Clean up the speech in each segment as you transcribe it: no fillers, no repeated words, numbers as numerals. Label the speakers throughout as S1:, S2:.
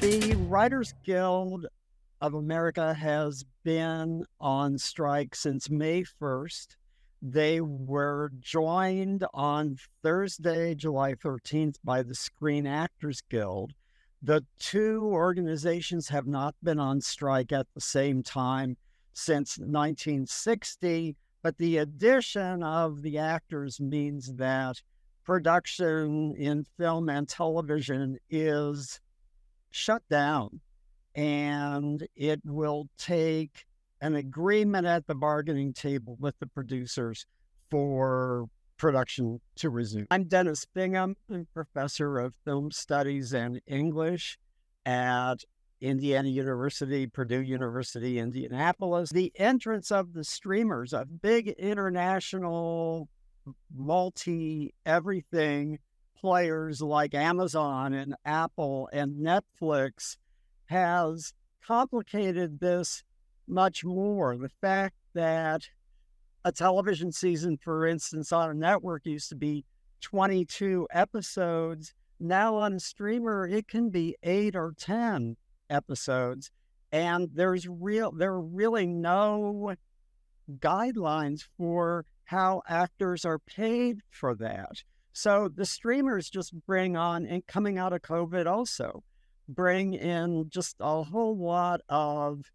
S1: The Writers Guild of America has been on strike since May 1st. They were joined on Thursday, July 13th, by the Screen Actors Guild. The two organizations have not been on strike at the same time since 1960, but the addition of the actors means that production in film and television is shut down, and it will take an agreement at the bargaining table with the producers for production to resume. I'm Dennis Bingham, I'm professor of film studies and English at Indiana University, Purdue University, Indianapolis. The entrance of the streamers, of big international multi-everything players like Amazon and Apple and Netflix, has complicated this much more. The fact that a television season, for instance, on a network used to be 22 episodes. Now on a streamer, it can be 8 or 10 episodes. And there are really no guidelines for how actors are paid for that. So the streamers just bring on, and coming out of COVID also, bring in just a whole lot of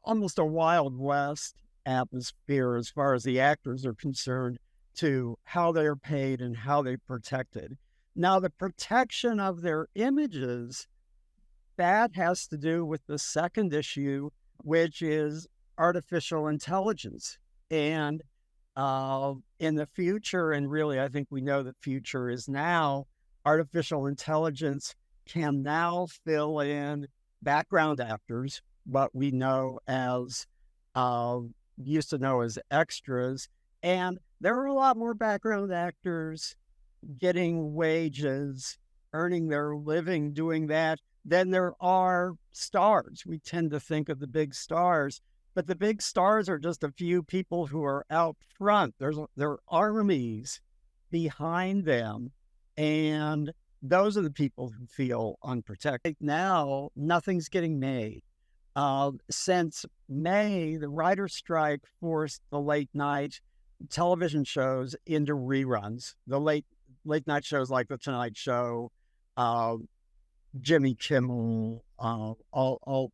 S1: almost a Wild West atmosphere as far as the actors are concerned to how they're paid and how they're protected. Now, the protection of their images, that has to do with the second issue, which is artificial intelligence. And in the future, and really I think we know the future is now, artificial intelligence can now fill in background actors, what we know as, used to know as extras. And there are a lot more background actors getting wages, earning their living doing that, than there are stars. We tend to think of the big stars, but the big stars are just a few people who are out front. There are armies behind them, and those are the people who feel unprotected. Now, nothing's getting made. Since May, the writer's strike forced the late night television shows into reruns. The late night shows like The Tonight Show, Jimmy Kimmel, all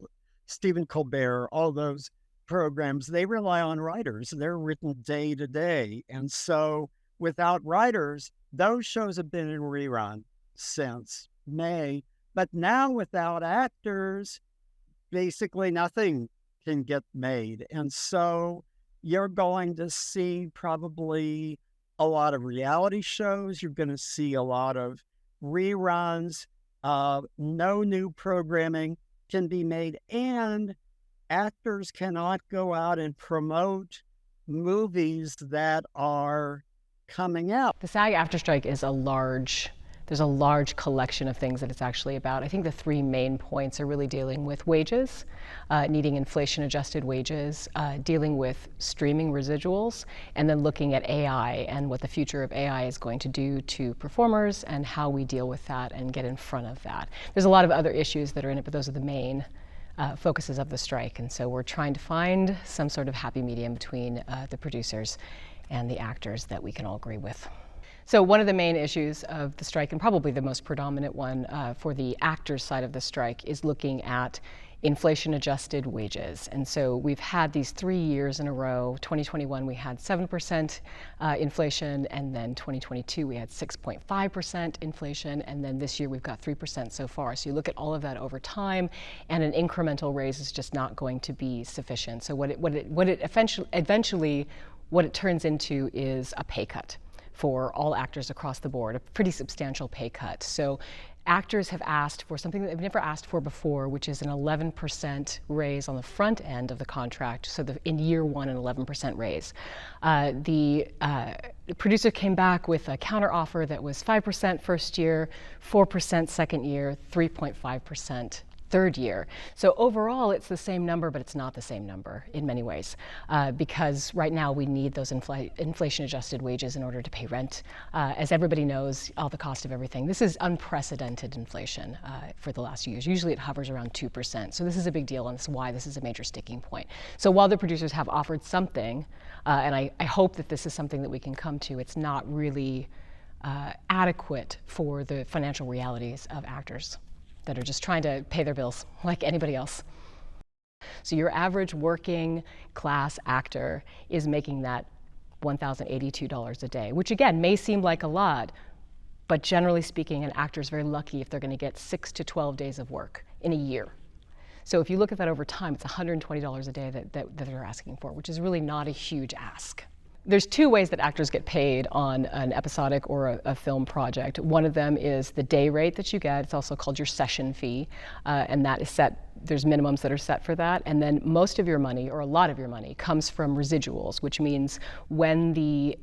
S1: Stephen Colbert, all those programs, they rely on writers. They're written day to day. And so without writers, those shows have been in rerun since May. But now without actors, basically nothing can get made. And so you're going to see probably a lot of reality shows. You're going to see a lot of reruns. No new programming can be made, and actors cannot go out and promote movies that are coming out.
S2: The SAG-AFTRA strike is there's a large collection of things that it's actually about. I think the three main points are really dealing with wages, needing inflation-adjusted wages, dealing with streaming residuals, and then looking at AI and what the future of AI is going to do to performers and how we deal with that and get in front of that. There's a lot of other issues that are in it, but those are the main focuses of the strike. And so we're trying to find some sort of happy medium between the producers and the actors that we can all agree with. So one of the main issues of the strike, and probably the most predominant one for the actors side of the strike, is looking at inflation-adjusted wages. And so we've had these 3 years in a row. 2021 we had 7% inflation, and then 2022 we had 6.5% inflation, and then this year we've got 3% so far. So you look at all of that over time, and an incremental raise is just not going to be sufficient. So what it eventually turns into is a pay cut for all actors across the board, a pretty substantial pay cut. So actors have asked for something that they've never asked for before, which is an 11% raise on the front end of the contract. So in year one, an 11% raise. The producer came back with a counteroffer that was 5% first year, 4% second year, 3.5% third year. So overall, it's the same number, but it's not the same number in many ways, because right now we need those inflation-adjusted wages in order to pay rent. As everybody knows, all the cost of everything. This is unprecedented inflation for the last few years. Usually it hovers around 2%. So this is a big deal, and that's why this is a major sticking point. So while the producers have offered something, and I hope that this is something that we can come to, it's not really adequate for the financial realities of actors that are just trying to pay their bills like anybody else. So your average working class actor is making that $1,082 a day, which again may seem like a lot, but generally speaking, an actor is very lucky if they're going to get 6 to 12 days of work in a year. So if you look at that over time, it's $120 a day that they're asking for, which is really not a huge ask. There's two ways that actors get paid on an episodic or a film project. One of them is the day rate that you get. It's also called your session fee, and that is set. There's minimums that are set for that. And then most of your money, or a lot of your money, comes from residuals, which means when the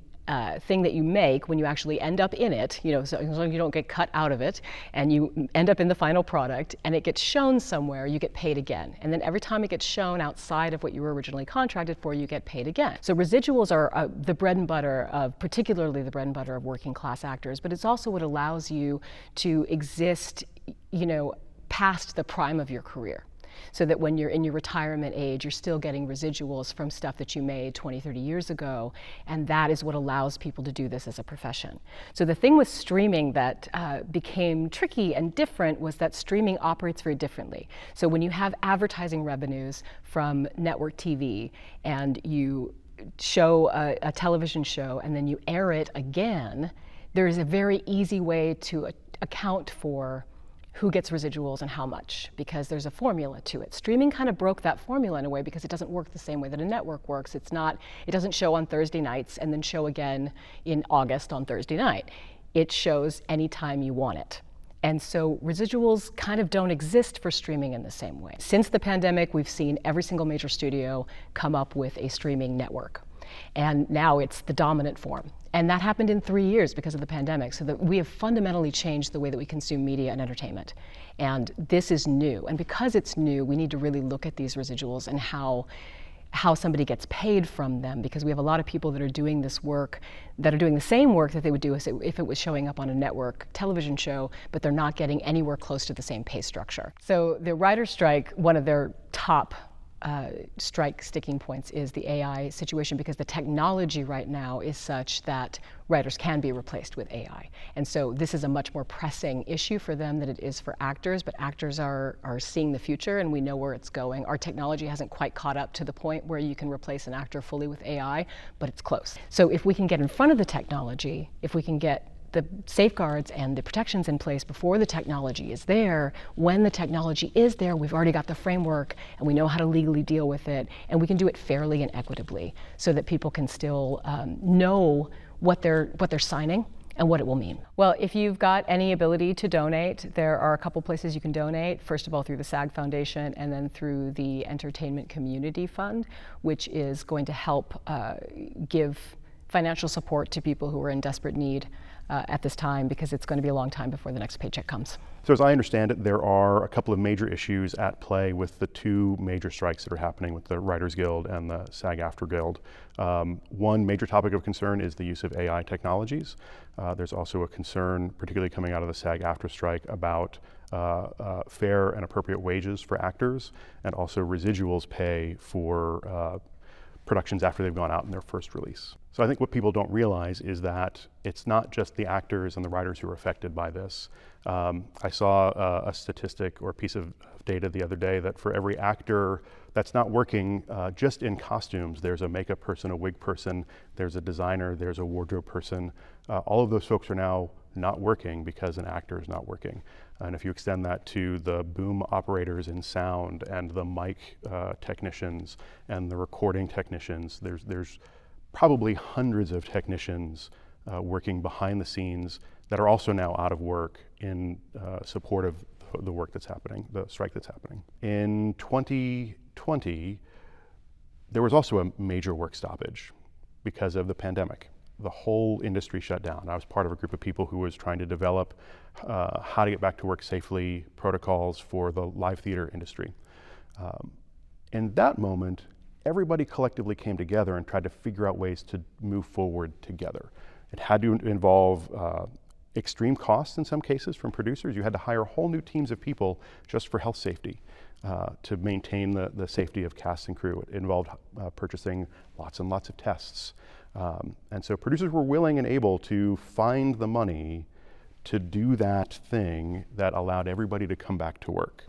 S2: thing that you make, when you actually end up in it, so as long as you don't get cut out of it, and you end up in the final product, and it gets shown somewhere, you get paid again. And then every time it gets shown outside of what you were originally contracted for, you get paid again. So residuals are the bread and butter of, particularly the bread and butter of working class actors, but it's also what allows you to exist, past the prime of your career. So that when you're in your retirement age, you're still getting residuals from stuff that you made 20, 30 years ago, and that is what allows people to do this as a profession. So the thing with streaming that became tricky and different was that streaming operates very differently. So when you have advertising revenues from network TV, and you show a television show and then you air it again, there is a very easy way to account for who gets residuals and how much, because there's a formula to it. Streaming kind of broke that formula in a way because it doesn't work the same way that a network works. It doesn't show on Thursday nights and then show again in August on Thursday night. It shows anytime you want it. And so residuals kind of don't exist for streaming in the same way. Since the pandemic, we've seen every single major studio come up with a streaming network. And now it's the dominant form. And that happened in 3 years because of the pandemic, so that we have fundamentally changed the way that we consume media and entertainment. And this is new. And because it's new, we need to really look at these residuals and how somebody gets paid from them, because we have a lot of people that are doing this work, that are doing the same work that they would do if it was showing up on a network television show, but they're not getting anywhere close to the same pay structure. So the writers' strike, one of their top strike sticking points is the AI situation, because the technology right now is such that writers can be replaced with AI. And so this is a much more pressing issue for them than it is for actors, but actors are seeing the future and we know where it's going. Our technology hasn't quite caught up to the point where you can replace an actor fully with AI, but it's close. So if we can get in front of the technology, if we can get the safeguards and the protections in place before the technology is there, when the technology is there, we've already got the framework and we know how to legally deal with it, and we can do it fairly and equitably so that people can still know what they're signing and what it will mean. Well, if you've got any ability to donate, there are a couple places you can donate. First of all, through the SAG Foundation, and then through the Entertainment Community Fund, which is going to help give financial support to people who are in desperate need at this time, because it's going to be a long time before the next paycheck comes.
S3: So as I understand it, there are a couple of major issues at play with the two major strikes that are happening with the Writers Guild and the SAG-AFTRA Guild. One major topic of concern is the use of AI technologies. There's also a concern, particularly coming out of the SAG-AFTRA strike, about fair and appropriate wages for actors, and also residuals pay for productions after they've gone out in their first release. So I think what people don't realize is that it's not just the actors and the writers who are affected by this. I saw a statistic or a piece of data the other day that for every actor that's not working just in costumes, there's a makeup person, a wig person, there's a designer, there's a wardrobe person. All of those folks are now not working because an actor is not working. And if you extend that to the boom operators in sound and the mic technicians and the recording technicians, there's probably hundreds of technicians working behind the scenes that are also now out of work in support of the work that's happening, the strike that's happening. In 2020, there was also a major work stoppage because of the pandemic. the whole industry shut down. I was part of a group of people who was trying to develop how to get back to work safely, protocols for the live theater industry. In that moment, everybody collectively came together and tried to figure out ways to move forward together. It had to involve extreme costs in some cases from producers. You had to hire whole new teams of people just for health safety to maintain the safety of cast and crew. It involved purchasing lots and lots of tests. And so producers were willing and able to find the money to do that thing that allowed everybody to come back to work.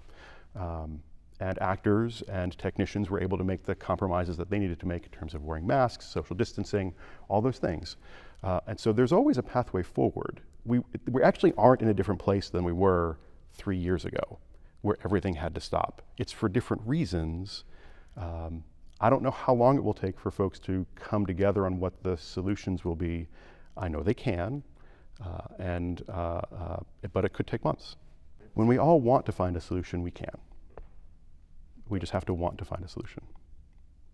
S3: And actors and technicians were able to make the compromises that they needed to make in terms of wearing masks, social distancing, all those things. And so there's always a pathway forward. We actually aren't in a different place than we were 3 years ago, where everything had to stop. It's for different reasons. I don't know how long it will take for folks to come together on what the solutions will be. I know they can, but it could take months. When we all want to find a solution, we can. We just have to want to find a solution.